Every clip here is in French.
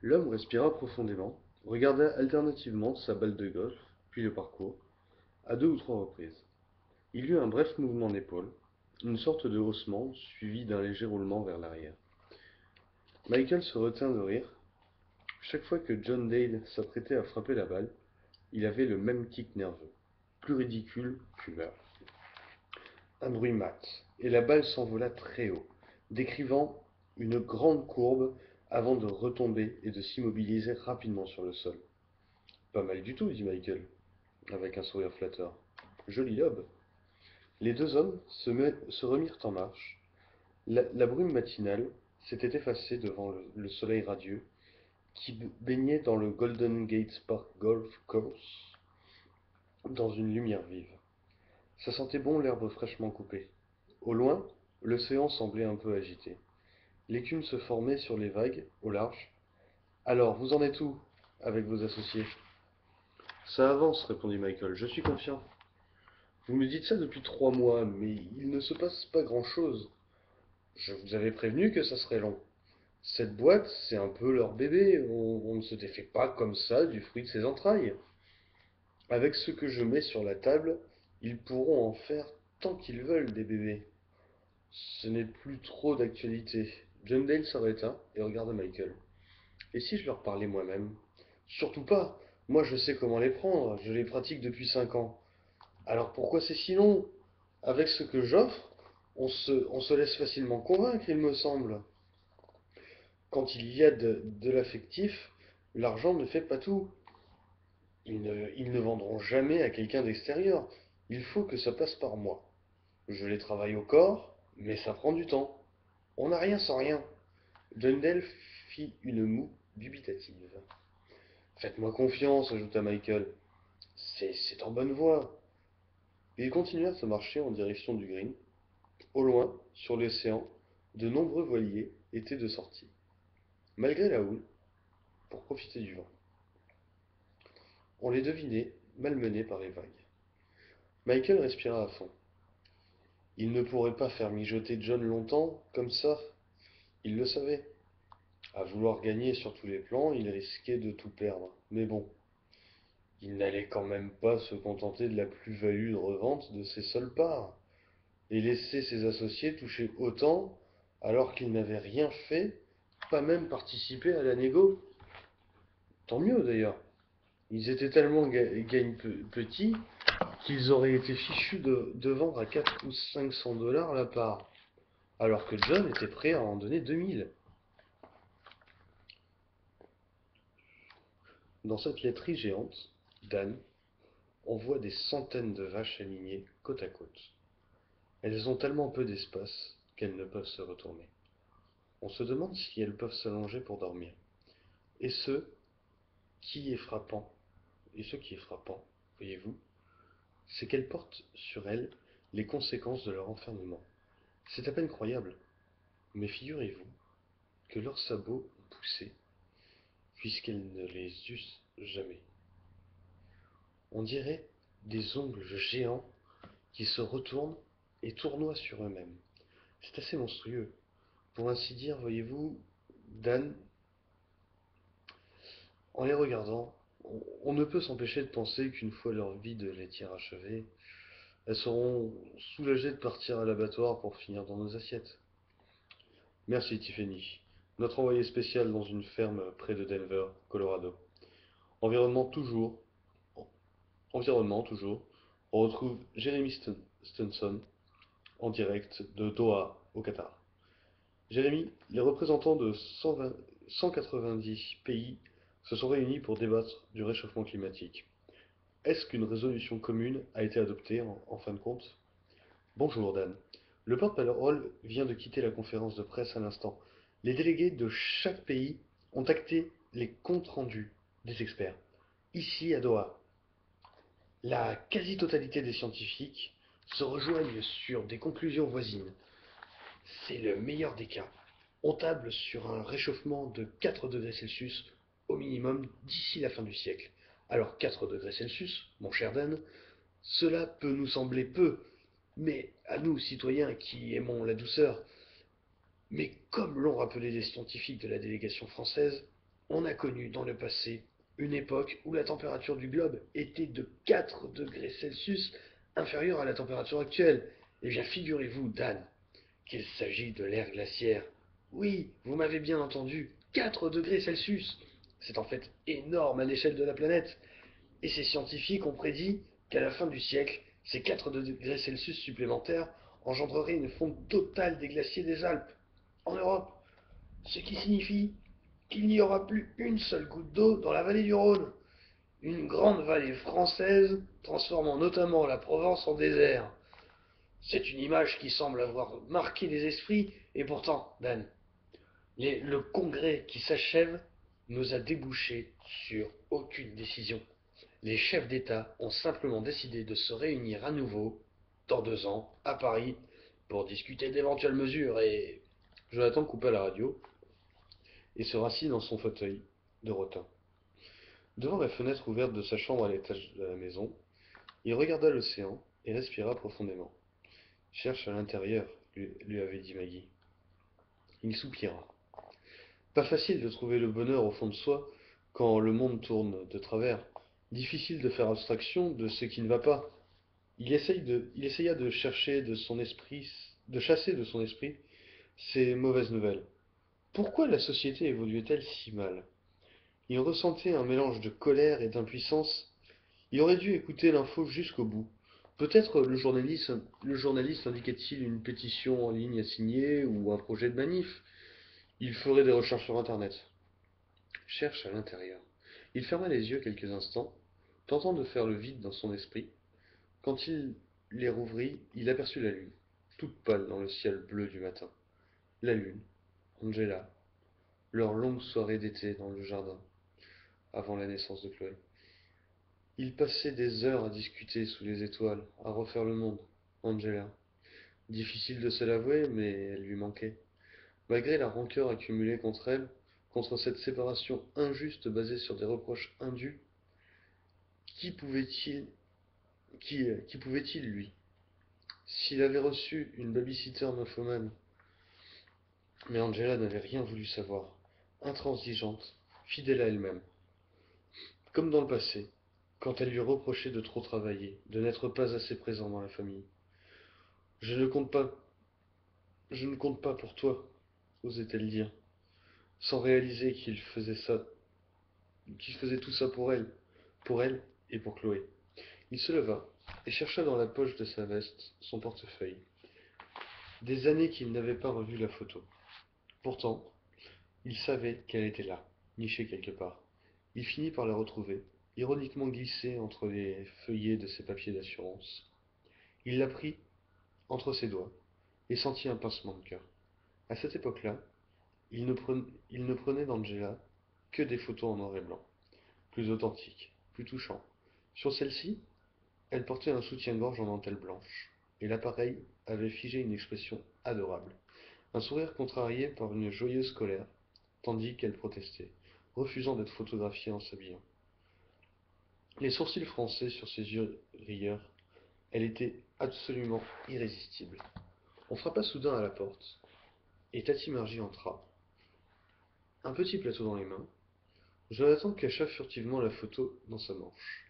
L'homme respira profondément, regarda alternativement sa balle de golf, puis le parcours, à deux ou trois reprises. Il eut un bref mouvement d'épaule, une sorte de haussement, suivi d'un léger roulement vers l'arrière. Michael se retint de rire. Chaque fois que John Dale s'apprêtait à frapper la balle, il avait le même tic nerveux, plus ridicule qu'une heure. Un bruit mat, et la balle s'envola très haut, décrivant une grande courbe avant de retomber et de s'immobiliser rapidement sur le sol. Pas mal du tout, dit Michael, avec un sourire flatteur. Joli lob. Les deux hommes se remirent en marche. La brume matinale s'était effacée devant le soleil radieux qui baignait dans le Golden Gate Park Golf Course dans une lumière vive. Ça sentait bon l'herbe fraîchement coupée. Au loin, l'océan semblait un peu agité. L'écume se formait sur les vagues, au large. Alors, vous en êtes où avec vos associés? Ça avance, répondit Michael. Je suis confiant. Vous me dites ça depuis 3 mois, mais il ne se passe pas grand-chose. Je vous avais prévenu que ça serait long. Cette boîte, c'est un peu leur bébé. On ne se défait pas comme ça du fruit de ses entrailles. Avec ce que je mets sur la table, ils pourront en faire tant qu'ils veulent des bébés. Ce n'est plus trop d'actualité. John Dale s'arrêta et regarda Michael. Et si je leur parlais moi-même? Surtout pas. Moi, je sais comment les prendre. Je les pratique depuis 5 ans. Alors pourquoi c'est si long? Avec ce que j'offre, on se laisse facilement convaincre, il me semble. Quand il y a de l'affectif, l'argent ne fait pas tout. Ils ne vendront jamais à quelqu'un d'extérieur. Il faut que ça passe par moi. Je les travaille au corps, mais ça prend du temps. On n'a rien sans rien. Dundee fit une moue dubitative. Faites-moi confiance, ajouta Michael. C'est en bonne voie. Ils continuèrent à marcher en direction du green. Au loin, sur l'océan, de nombreux voiliers étaient de sortie, malgré la houle, pour profiter du vent. On les devinait malmenés par les vagues. Michael respira à fond. Il ne pourrait pas faire mijoter John longtemps, comme ça. Il le savait. À vouloir gagner sur tous les plans, il risquait de tout perdre. Mais bon, il n'allait quand même pas se contenter de la plus-value de revente de ses seules parts, et laisser ses associés toucher autant alors qu'ils n'avaient rien fait, pas même participé à la négo. Tant mieux d'ailleurs. Ils étaient tellement petits qu'ils auraient été fichus de vendre à 4 ou 500 dollars la part, alors que John était prêt à en donner 2000. Dans cette laiterie géante, Dan, on voit des centaines de vaches alignées côte à côte. Elles ont tellement peu d'espace qu'elles ne peuvent se retourner. On se demande si elles peuvent s'allonger pour dormir. Et qui est frappant, ce qui est frappant, voyez-vous, c'est qu'elles portent sur elles les conséquences de leur enfermement. C'est à peine croyable, mais figurez-vous que leurs sabots ont poussé, puisqu'elles ne les eussent jamais. On dirait des ongles géants qui se retournent et tournoient sur eux-mêmes. C'est assez monstrueux. Pour ainsi dire, voyez-vous, Dan, en les regardant, on ne peut s'empêcher de penser qu'une fois leur vie de laitière achevée, elles seront soulagées de partir à l'abattoir pour finir dans nos assiettes. Merci Tiffany, notre envoyé spécial dans une ferme près de Denver, Colorado. Environnement toujours, environnement toujours, on retrouve Jeremy Stunson en direct de Doha au Qatar. Jérémy, les représentants de 190 pays se sont réunis pour débattre du réchauffement climatique. Est-ce qu'une résolution commune a été adoptée en fin de compte? Bonjour Dan. Le porte-parole vient de quitter la conférence de presse à l'instant. Les délégués de chaque pays ont acté les comptes rendus des experts. Ici à Doha, la quasi-totalité des scientifiques se rejoignent sur des conclusions voisines. C'est le meilleur des cas. On table sur un réchauffement de 4 degrés Celsius au minimum d'ici la fin du siècle. Alors 4 degrés Celsius, mon cher Dan, cela peut nous sembler peu, mais à nous, citoyens qui aimons la douceur, mais comme l'ont rappelé les scientifiques de la délégation française, On a connu dans le passé une époque où la température du globe était de 4 degrés Celsius inférieure à la température actuelle. Eh bien, figurez-vous, Dan, qu'il s'agit de l'ère glaciaire. Oui, vous m'avez bien entendu, 4 degrés Celsius. C'est en fait énorme à l'échelle de la planète. Et ces scientifiques ont prédit qu'à la fin du siècle, ces 4 degrés Celsius supplémentaires engendreraient une fonte totale des glaciers des Alpes en Europe. Ce qui signifie qu'il n'y aura plus une seule goutte d'eau dans la vallée du Rhône. Une grande vallée française transformant notamment la Provence en désert. C'est une image qui semble avoir marqué les esprits, et pourtant, Dan, le congrès qui s'achève nous a débouché sur aucune décision. Les chefs d'État ont simplement décidé de se réunir à nouveau, dans 2 ans, à Paris, pour discuter d'éventuelles mesures et... Jonathan coupa la radio et se rassit dans son fauteuil de rotin. Devant la fenêtre ouverte de sa chambre à l'étage de la maison, il regarda l'océan et respira profondément. Cherche à l'intérieur, lui avait dit Maggie. Il soupira. Pas facile de trouver le bonheur au fond de soi quand le monde tourne de travers. Difficile de faire abstraction de ce qui ne va pas. Il essaya de chercher de chasser de son esprit ces mauvaises nouvelles. Pourquoi la société évoluait-elle si mal? Il ressentait un mélange de colère et d'impuissance. Il aurait dû écouter l'info jusqu'au bout. Peut-être le journaliste indiquait-il une pétition en ligne à signer ou un projet de manif. Il ferait des recherches sur Internet. Cherche à l'intérieur. Il ferma les yeux quelques instants, tentant de faire le vide dans son esprit. Quand il les rouvrit, il aperçut la lune, toute pâle dans le ciel bleu du matin. La lune, Angela, leur longue soirée d'été dans le jardin, avant la naissance de Chloé. Ils passaient des heures à discuter sous les étoiles, à refaire le monde. Angela. Difficile de se l'avouer, mais elle lui manquait. Malgré la rancœur accumulée contre elle, contre cette séparation injuste basée sur des reproches indus, qui pouvait-il, qui pouvait-il lui? S'il avait reçu une babysitter nymphomane, mais Angela n'avait rien voulu savoir, intransigeante, fidèle à elle-même. Comme dans le passé, quand elle lui reprochait de trop travailler, de n'être pas assez présent dans la famille. Je ne compte pas, je ne compte pas pour toi, osait-elle dire, sans réaliser qu'il faisait tout ça pour elle et pour Chloé. Il se leva et chercha dans la poche de sa veste son portefeuille. Des années qu'il n'avait pas revu la photo. Pourtant, il savait qu'elle était là, nichée quelque part. Il finit par la retrouver, ironiquement glissée entre les feuillets de ses papiers d'assurance. Il la prit entre ses doigts et sentit un pincement de cœur. À cette époque-là, il ne prenait d'Angela que des photos en noir et blanc, plus authentiques, plus touchants. Sur celle-ci, elle portait un soutien-gorge en dentelle blanche, et l'appareil avait figé une expression adorable, un sourire contrarié par une joyeuse colère, tandis qu'elle protestait, refusant d'être photographiée en s'habillant. Les sourcils froncés sur ses yeux rieurs, elle était absolument irrésistible. On frappa soudain à la porte, et Tati Margie entra, un petit plateau dans les mains. Jonathan cacha furtivement la photo dans sa manche.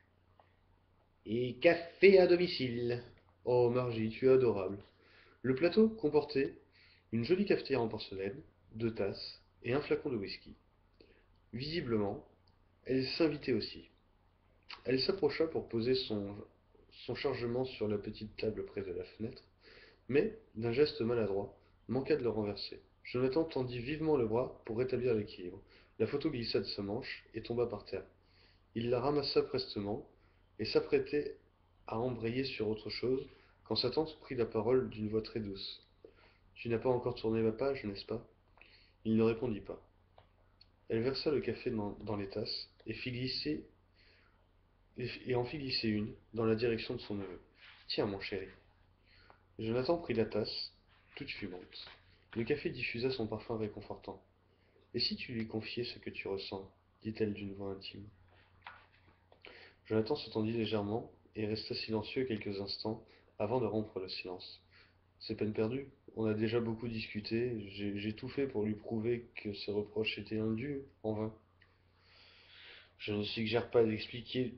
Et café à domicile. Oh Margie, tu es adorable. Le plateau comportait une jolie cafetière en porcelaine, 2 tasses et un flacon de whisky. Visiblement, elle s'invitait aussi. Elle s'approcha pour poser son chargement sur la petite table près de la fenêtre, mais, d'un geste maladroit, manqua de le renverser. Jonathan tendit vivement le bras pour rétablir l'équilibre. La photo glissa de sa manche et tomba par terre. Il la ramassa prestement et s'apprêtait à embrayer sur autre chose quand sa tante prit la parole d'une voix très douce. Tu n'as pas encore tourné ma page, n'est-ce pas? Il ne répondit pas. Elle versa le café dans les tasses et en fit glisser une dans la direction de son neveu. Tiens, mon chéri. Jonathan prit la tasse, toute fumante. Le café diffusa son parfum réconfortant. Et si tu lui confiais ce que tu ressens? Dit-elle d'une voix intime. Jonathan se tendit légèrement et resta silencieux quelques instants avant de rompre le silence. C'est peine perdue. On a déjà beaucoup discuté. J'ai tout fait pour lui prouver que ses reproches étaient indus, en vain. Je ne suggère pas d'expliquer,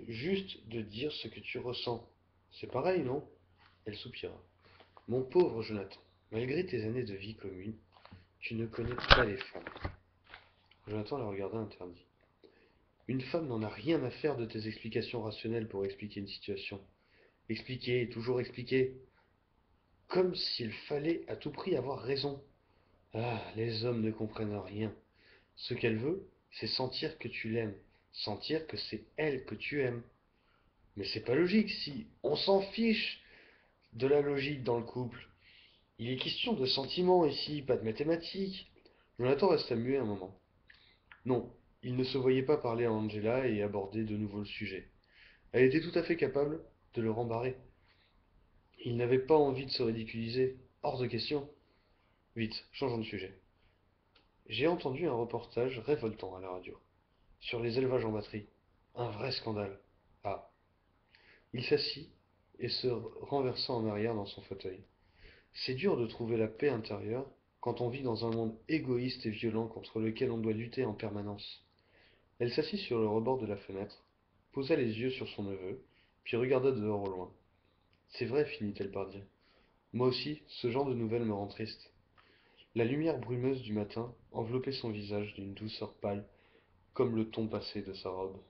juste de dire ce que tu ressens. C'est pareil, non? Elle soupira. Mon pauvre Jonathan, malgré tes années de vie commune, tu ne connais pas les femmes. Jonathan la regarda interdit. Une femme n'en a rien à faire de tes explications rationnelles pour expliquer une situation. Expliquer, toujours expliquer. Comme s'il fallait à tout prix avoir raison. Ah, les hommes ne comprennent rien. Ce qu'elle veut, c'est sentir que tu l'aimes, sentir que c'est elle que tu aimes. Mais c'est pas logique si on s'en fiche de la logique dans le couple. Il est question de sentiments ici, pas de mathématiques. Jonathan resta muet un moment. Non, il ne se voyait pas parler à Angela et aborder de nouveau le sujet. Elle était tout à fait capable de le rembarrer. Il n'avait pas envie de se ridiculiser. Hors de question. Vite, changeons de sujet. J'ai entendu un reportage révoltant à la radio. Sur les élevages en batterie. Un vrai scandale. Ah. Il s'assit et se renversa en arrière dans son fauteuil. C'est dur de trouver la paix intérieure quand on vit dans un monde égoïste et violent contre lequel on doit lutter en permanence. Elle s'assit sur le rebord de la fenêtre, posa les yeux sur son neveu, puis regarda dehors au loin. C'est vrai, finit-elle par dire. Moi aussi, ce genre de nouvelles me rend triste. La lumière brumeuse du matin enveloppait son visage d'une douceur pâle, comme le ton passé de sa robe.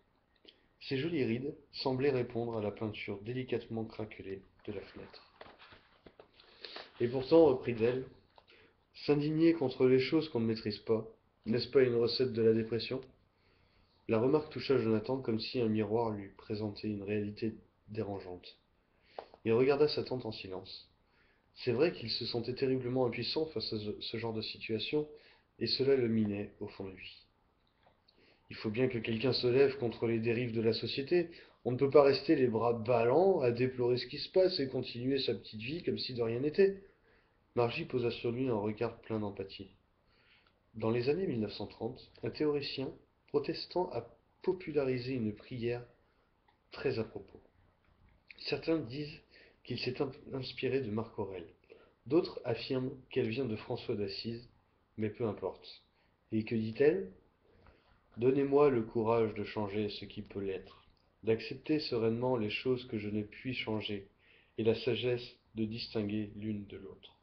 Ses jolies rides semblaient répondre à la peinture délicatement craquelée de la fenêtre. Et pourtant, reprit-elle, s'indigner contre les choses qu'on ne maîtrise pas, n'est-ce pas une recette de la dépression? La remarque toucha Jonathan comme si un miroir lui présentait une réalité dérangeante. Il regarda sa tante en silence. C'est vrai qu'il se sentait terriblement impuissant face à ce genre de situation, et cela le minait au fond de lui. Il faut bien que quelqu'un se lève contre les dérives de la société. On ne peut pas rester les bras ballants à déplorer ce qui se passe et continuer sa petite vie comme si de rien n'était. Margie posa sur lui un regard plein d'empathie. Dans les années 1930, un théoricien protestant a popularisé une prière très à propos. Certains disent qu'il s'est inspiré de Marc Aurèle. D'autres affirment qu'elle vient de François d'Assise, mais peu importe. Et que dit-elle? Donnez-moi le courage de changer ce qui peut l'être, d'accepter sereinement les choses que je ne puis changer, et la sagesse de distinguer l'une de l'autre.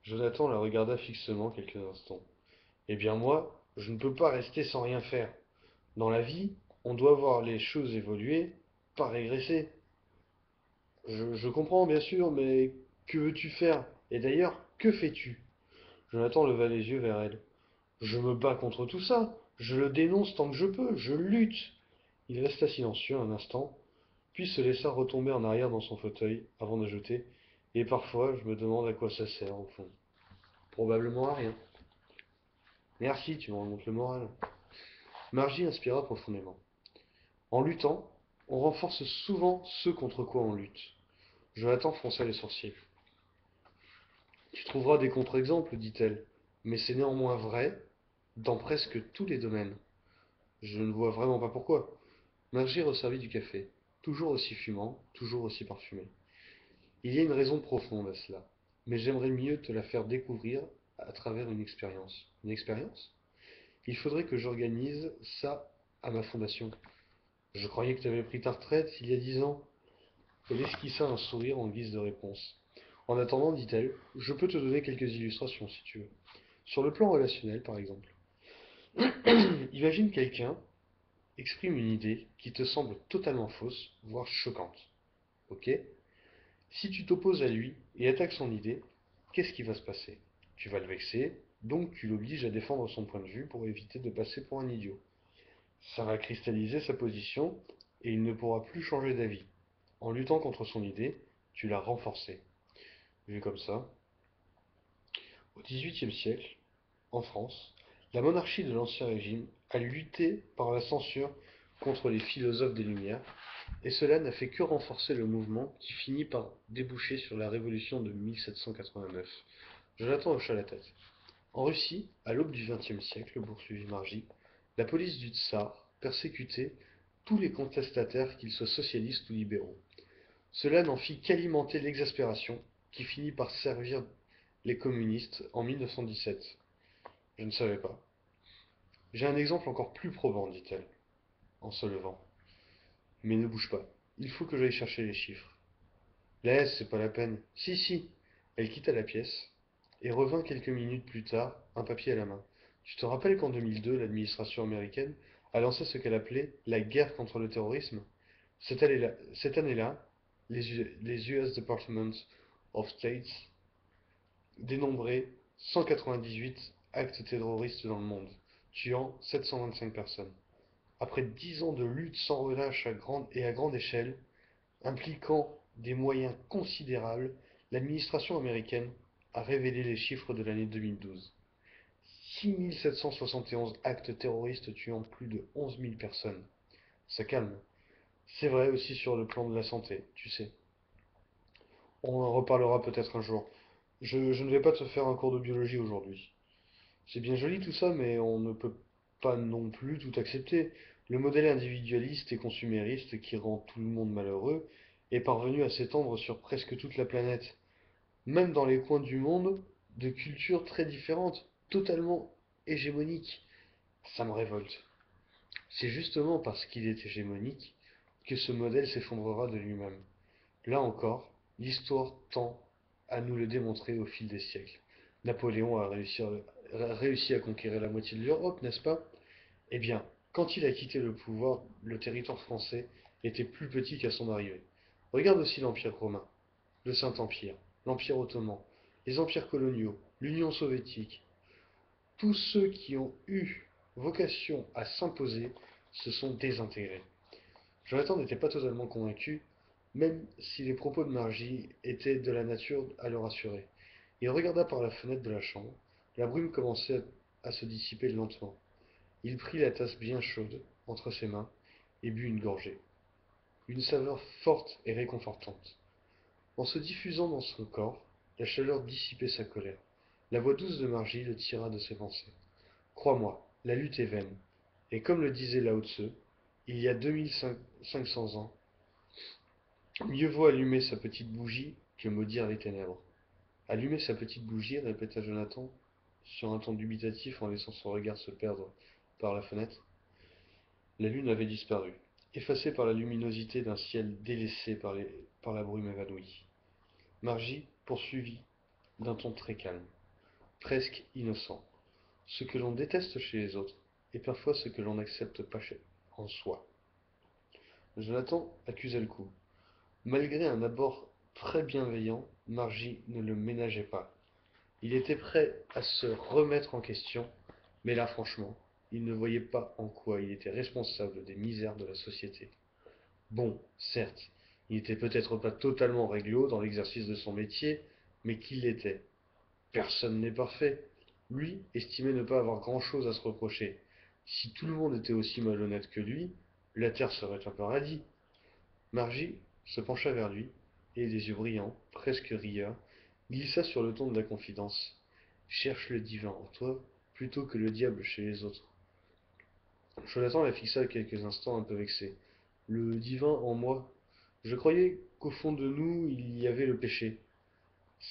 Jonathan la regarda fixement quelques instants. Eh bien moi, je ne peux pas rester sans rien faire. Dans la vie, on doit voir les choses évoluer, pas régresser. Je comprends bien sûr, mais que veux-tu faire? Et d'ailleurs, que fais-tu? Jonathan leva les yeux vers elle. Je me bats contre tout ça. Je le dénonce tant que je peux. Je lutte. Il resta silencieux un instant, puis se laissa retomber en arrière dans son fauteuil, avant d'ajouter. Et parfois, je me demande à quoi ça sert, au fond. Probablement à rien. Merci, tu me remontes le moral. Margie inspira profondément. En luttant, on renforce souvent ce contre quoi on lutte. Jonathan fronça les sourcils. Tu trouveras des contre-exemples, dit-elle, mais c'est néanmoins vrai dans presque tous les domaines. Je ne vois vraiment pas pourquoi. Margie resservit du café, toujours aussi fumant, toujours aussi parfumé. Il y a une raison profonde à cela, mais j'aimerais mieux te la faire découvrir à travers une expérience. Une expérience? Il faudrait que j'organise ça à ma fondation. Je croyais que tu avais pris ta retraite il y a 10 ans. Elle esquissa un sourire en guise de réponse. En attendant, dit-elle, je peux te donner quelques illustrations si tu veux. Sur le plan relationnel, par exemple. Imagine quelqu'un exprime une idée qui te semble totalement fausse, voire choquante. Ok? Si tu t'opposes à lui et attaques son idée, qu'est-ce qui va se passer? Tu vas le vexer, donc tu l'obliges à défendre son point de vue pour éviter de passer pour un idiot. Ça va cristalliser sa position et il ne pourra plus changer d'avis. En luttant contre son idée, tu l'as renforcée. Vu comme ça, au XVIIIe siècle, en France, la monarchie de l'Ancien Régime a lutté par la censure contre les philosophes des Lumières, et cela n'a fait que renforcer le mouvement qui finit par déboucher sur la révolution de 1789. Jonathan hocha la tête. En Russie, à l'aube du XXe siècle, poursuivit Margie, la police du tsar persécutait tous les contestataires, qu'ils soient socialistes ou libéraux. Cela n'en fit qu'alimenter l'exaspération, qui finit par servir les communistes en 1917. Je ne savais pas. J'ai un exemple encore plus probant, dit-elle, en se levant. Mais ne bouge pas. Il faut que j'aille chercher les chiffres. Laisse, c'est pas la peine. Si, si. Elle quitta la pièce et revint quelques minutes plus tard, un papier à la main. Tu te rappelles qu'en 2002, l'administration américaine a lancé ce qu'elle appelait la guerre contre le terrorisme? Cette année-là, les US Department of State dénombraient 198 actes terroristes dans le monde, tuant 725 personnes. Après 10 ans de lutte sans relâche à grande échelle, impliquant des moyens considérables, l'administration américaine a révélé les chiffres de l'année 2012. 6 771 actes terroristes tuant plus de 11 000 personnes. Ça calme. C'est vrai aussi sur le plan de la santé, tu sais. On en reparlera peut-être un jour. Je ne vais pas te faire un cours de biologie aujourd'hui. C'est bien joli tout ça, mais on ne peut pas non plus tout accepter. Le modèle individualiste et consumériste qui rend tout le monde malheureux est parvenu à s'étendre sur presque toute la planète, même dans les coins du monde de cultures très différentes, totalement hégémoniques. Ça me révolte. C'est justement parce qu'il est hégémonique que ce modèle s'effondrera de lui-même. Là encore, l'histoire tend à nous le démontrer au fil des siècles. Napoléon a réussi à conquérir la moitié de l'Europe, n'est-ce pas? Eh bien, quand il a quitté le pouvoir, le territoire français était plus petit qu'à son arrivée. Regarde aussi l'Empire romain, le Saint-Empire, l'Empire ottoman, les empires coloniaux, l'Union soviétique. Tous ceux qui ont eu vocation à s'imposer se sont désintégrés. Jonathan n'était pas totalement convaincu, même si les propos de Margie étaient de la nature à le rassurer. Il regarda par la fenêtre de la chambre. La brume commençait à se dissiper lentement. Il prit la tasse bien chaude entre ses mains et but une gorgée. Une saveur forte et réconfortante. En se diffusant dans son corps, la chaleur dissipait sa colère. La voix douce de Margie le tira de ses pensées. Crois-moi, la lutte est vaine. Et comme le disait Lao Tse, il y a 2500 ans, mieux vaut allumer sa petite bougie que maudire les ténèbres. Allumer sa petite bougie, répéta Jonathan, sur un ton dubitatif en laissant son regard se perdre par la fenêtre. La lune avait disparu, effacée par la luminosité d'un ciel délaissé par la brume évanouie. Margie poursuivit d'un ton très calme, presque innocent. Ce que l'on déteste chez les autres est parfois ce que l'on n'accepte pas en soi. Jonathan accusa le coup. Malgré un abord très bienveillant, Margie ne le ménageait pas. Il était prêt à se remettre en question, mais là franchement, il ne voyait pas en quoi il était responsable des misères de la société. Bon, certes, il n'était peut-être pas totalement réglo dans l'exercice de son métier, mais qu'il l'était. Personne n'est parfait. Lui estimait ne pas avoir grand-chose à se reprocher. Si tout le monde était aussi malhonnête que lui, la terre serait un paradis. Margie se pencha vers lui, et des yeux brillants, presque rieurs, glissa sur le ton de la confidence. Cherche le divin en toi, plutôt que le diable chez les autres. Jonathan la fixa quelques instants un peu vexé. Le divin en moi? Je croyais qu'au fond de nous, il y avait le péché.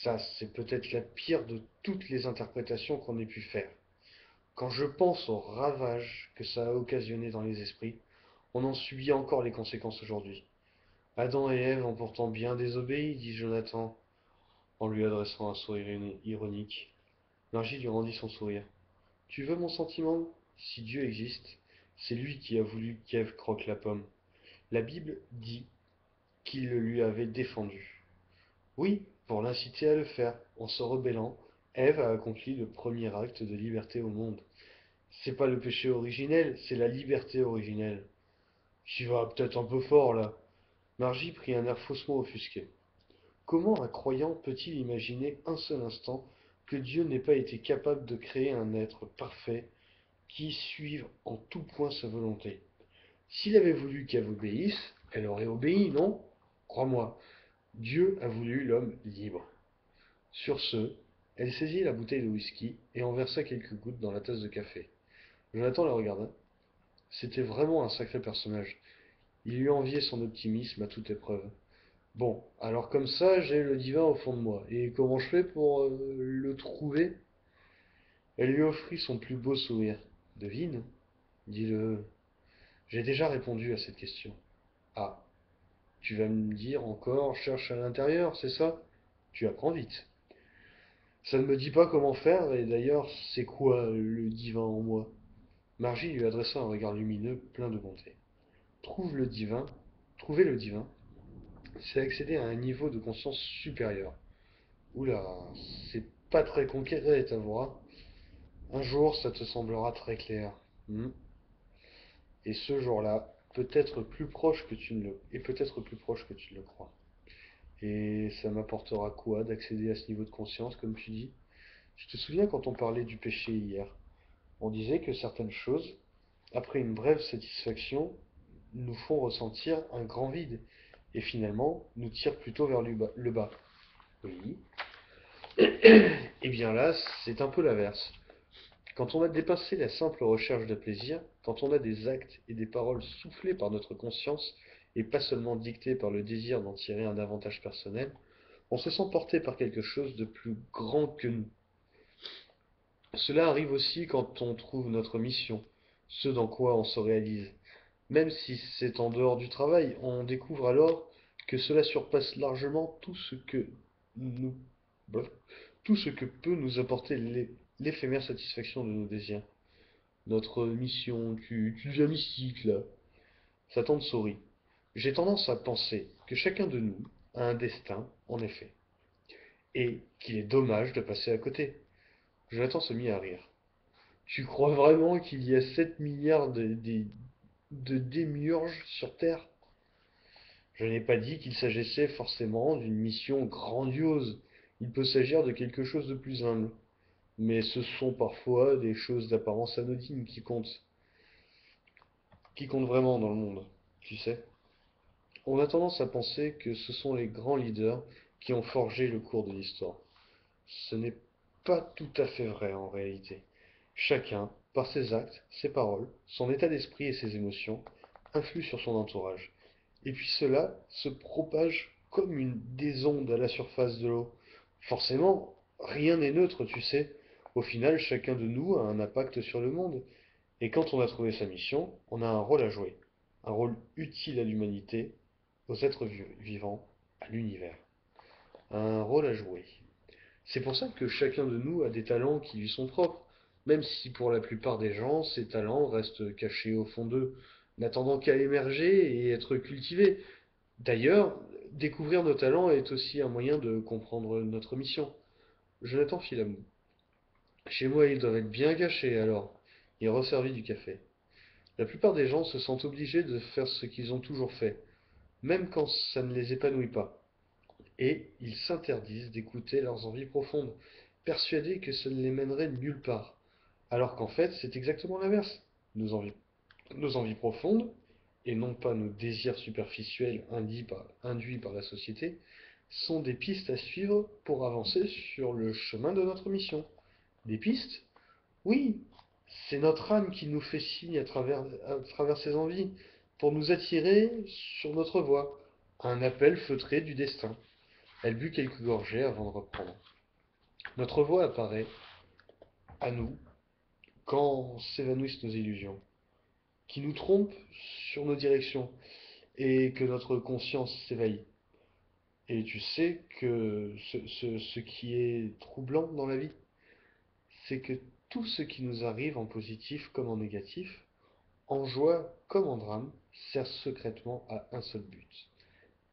Ça, c'est peut-être la pire de toutes les interprétations qu'on ait pu faire. Quand je pense aux ravages que ça a occasionné dans les esprits, on en subit encore les conséquences aujourd'hui. Adam et Ève ont pourtant bien désobéi, dit Jonathan, en lui adressant un sourire ironique. Margie lui rendit son sourire. Tu veux mon sentiment? Si Dieu existe, c'est lui qui a voulu qu'Ève croque la pomme. La Bible dit qu'il le lui avait défendu. Oui, pour l'inciter à le faire. En se rebellant, Ève a accompli le premier acte de liberté au monde. C'est pas le péché originel, c'est la liberté originelle. Tu vas peut-être un peu fort là. Margie prit un air faussement offusqué. Comment un croyant peut-il imaginer un seul instant que Dieu n'ait pas été capable de créer un être parfait qui suive en tout point sa volonté? S'il avait voulu qu'Ève obéisse, elle aurait obéi, non? Crois-moi, Dieu a voulu l'homme libre. Sur ce, elle saisit la bouteille de whisky et en versa quelques gouttes dans la tasse de café. Jonathan la regarda. C'était vraiment un sacré personnage. Il lui enviait son optimisme à toute épreuve. Bon, alors comme ça, j'ai le divin au fond de moi. Et comment je fais pour le trouver? Elle lui offrit son plus beau sourire. Devine, dis-le. J'ai déjà répondu à cette question. Ah, tu vas me dire encore, cherche à l'intérieur, c'est ça? Tu apprends vite. Ça ne me dit pas comment faire, et d'ailleurs, c'est quoi le divin en moi? Margie lui adressa un regard lumineux, plein de bonté. Trouve le divin, trouver le divin, c'est accéder à un niveau de conscience supérieur. Oula, c'est pas très concret, t'avoueras. Un jour, ça te semblera très clair. Hmm. Et ce jour-là, peut-être plus proche que tu ne le, et peut-être plus proche que tu ne le crois. Et ça m'apportera quoi d'accéder à ce niveau de conscience, comme tu dis? Tu te souviens quand on parlait du péché hier? On disait que certaines choses, après une brève satisfaction, nous font ressentir un grand vide, et finalement nous tirent plutôt vers le bas. Oui. Et bien là, c'est un peu l'inverse. Quand on a dépassé la simple recherche de plaisir, quand on a des actes et des paroles soufflés par notre conscience, et pas seulement dictés par le désir d'en tirer un avantage personnel, on se sent porté par quelque chose de plus grand que nous. Cela arrive aussi quand on trouve notre mission, ce dans quoi on se réalise. Même si c'est en dehors du travail, on découvre alors que cela surpasse largement nous, bref, tout ce que peut nous apporter l'éphémère satisfaction de nos désirs. Notre mission, tu deviens mystique là. Sa tante sourit. J'ai tendance à penser que chacun de nous a un destin, en effet, et qu'il est dommage de passer à côté. Jonathan se mit à rire. Tu crois vraiment qu'il y a 7 milliards de démiurges sur Terre? Je n'ai pas dit qu'il s'agissait forcément d'une mission grandiose. Il peut s'agir de quelque chose de plus humble. Mais ce sont parfois des choses d'apparence anodine qui comptent vraiment dans le monde, tu sais. On a tendance à penser que ce sont les grands leaders qui ont forgé le cours de l'histoire. Ce n'est pas tout à fait vrai en réalité. Chacun, par ses actes, ses paroles, son état d'esprit et ses émotions, influe sur son entourage. Et puis cela se propage comme des ondes à la surface de l'eau. Forcément, rien n'est neutre, tu sais. Au final, chacun de nous a un impact sur le monde. Et quand on a trouvé sa mission, on a un rôle à jouer. Un rôle utile à l'humanité, aux êtres vivants, à l'univers. Un rôle à jouer. C'est pour ça que chacun de nous a des talents qui lui sont propres, même si pour la plupart des gens, ces talents restent cachés au fond d'eux, n'attendant qu'à émerger et être cultivés. D'ailleurs, découvrir nos talents est aussi un moyen de comprendre notre mission. Jonathan fit la moue. Chez moi, ils doivent être bien cachés alors. Il resservit du café. La plupart des gens se sentent obligés de faire ce qu'ils ont toujours fait, même quand ça ne les épanouit pas. Et ils s'interdisent d'écouter leurs envies profondes, persuadés que ça ne les mènerait nulle part. Alors qu'en fait, c'est exactement l'inverse. Nos envies, nos envies profondes, et non pas nos désirs superficiels induits par la société, sont des pistes à suivre pour avancer sur le chemin de notre mission. Des pistes? Oui, c'est notre âme qui nous fait signe à travers ses envies, pour nous attirer sur notre voie. Un appel feutré du destin. Elle but quelques gorgées avant de reprendre. Notre voix apparaît, à nous, quand s'évanouissent nos illusions, qui nous trompent sur nos directions, et que notre conscience s'éveille. Et tu sais que ce qui est troublant dans la vie, c'est que tout ce qui nous arrive en positif comme en négatif, en joie comme en drame, sert secrètement à un seul but: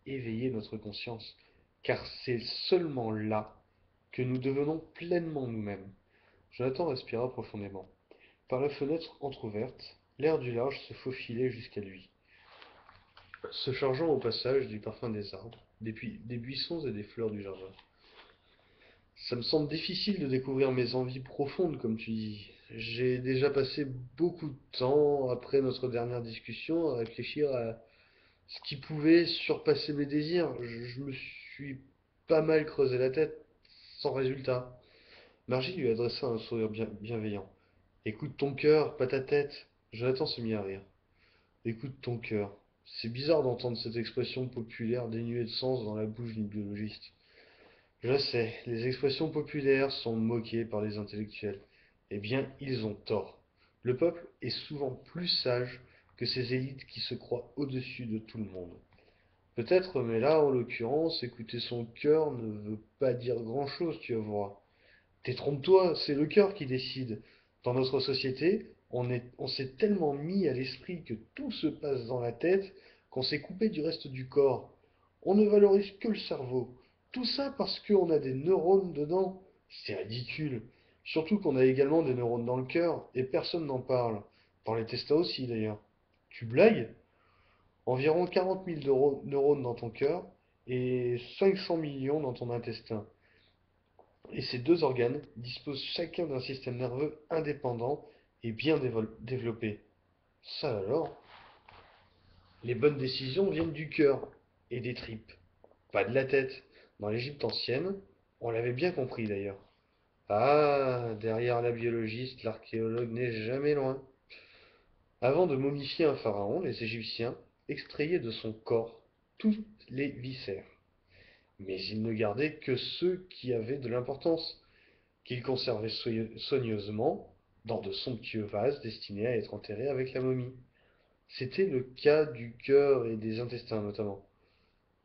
éveiller notre conscience, car c'est seulement là que nous devenons pleinement nous-mêmes. Jonathan respira profondément. Par la fenêtre entr'ouverte, l'air du large se faufilait jusqu'à lui, se chargeant au passage du parfum des arbres, des buissons et des fleurs du jardin. Ça me semble difficile de découvrir mes envies profondes, comme tu dis. J'ai déjà passé beaucoup de temps, après notre dernière discussion, à réfléchir à ce qui pouvait surpasser mes désirs. Je me suis pas mal creusé la tête, sans résultat. Margie lui adressa un sourire bienveillant. Écoute ton cœur, pas ta tête. Jonathan se mit à rire. Écoute ton cœur. C'est bizarre d'entendre cette expression populaire dénuée de sens dans la bouche d'une biologiste. Je sais, les expressions populaires sont moquées par les intellectuels. Eh bien, ils ont tort. Le peuple est souvent plus sage que ces élites qui se croient au-dessus de tout le monde. Peut-être, mais là, en l'occurrence, écouter son cœur ne veut pas dire grand-chose, tu vas voir. Détrompe-toi, c'est le cœur qui décide. Dans notre société, on s'est tellement mis à l'esprit que tout se passe dans la tête qu'on s'est coupé du reste du corps. On ne valorise que le cerveau. Tout ça parce qu'on a des neurones dedans. C'est ridicule. Surtout qu'on a également des neurones dans le cœur et personne n'en parle. Dans les testas aussi d'ailleurs. Tu blagues? Environ 40 000 neurones dans ton cœur et 500 millions dans ton intestin. Et ces deux organes disposent chacun d'un système nerveux indépendant et bien développé. Ça alors, les bonnes décisions viennent du cœur et des tripes, pas de la tête. Dans l'Égypte ancienne, on l'avait bien compris d'ailleurs. Ah, derrière la biologiste, l'archéologue n'est jamais loin. Avant de momifier un pharaon, les Égyptiens extrayaient de son corps toutes les viscères. Mais ils ne gardaient que ceux qui avaient de l'importance, qu'ils conservaient soigneusement dans de somptueux vases destinés à être enterrés avec la momie. C'était le cas du cœur et des intestins notamment.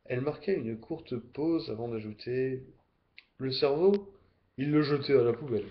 Elle marquait une courte pause avant d'ajouter: le cerveau, il le jetait à la poubelle.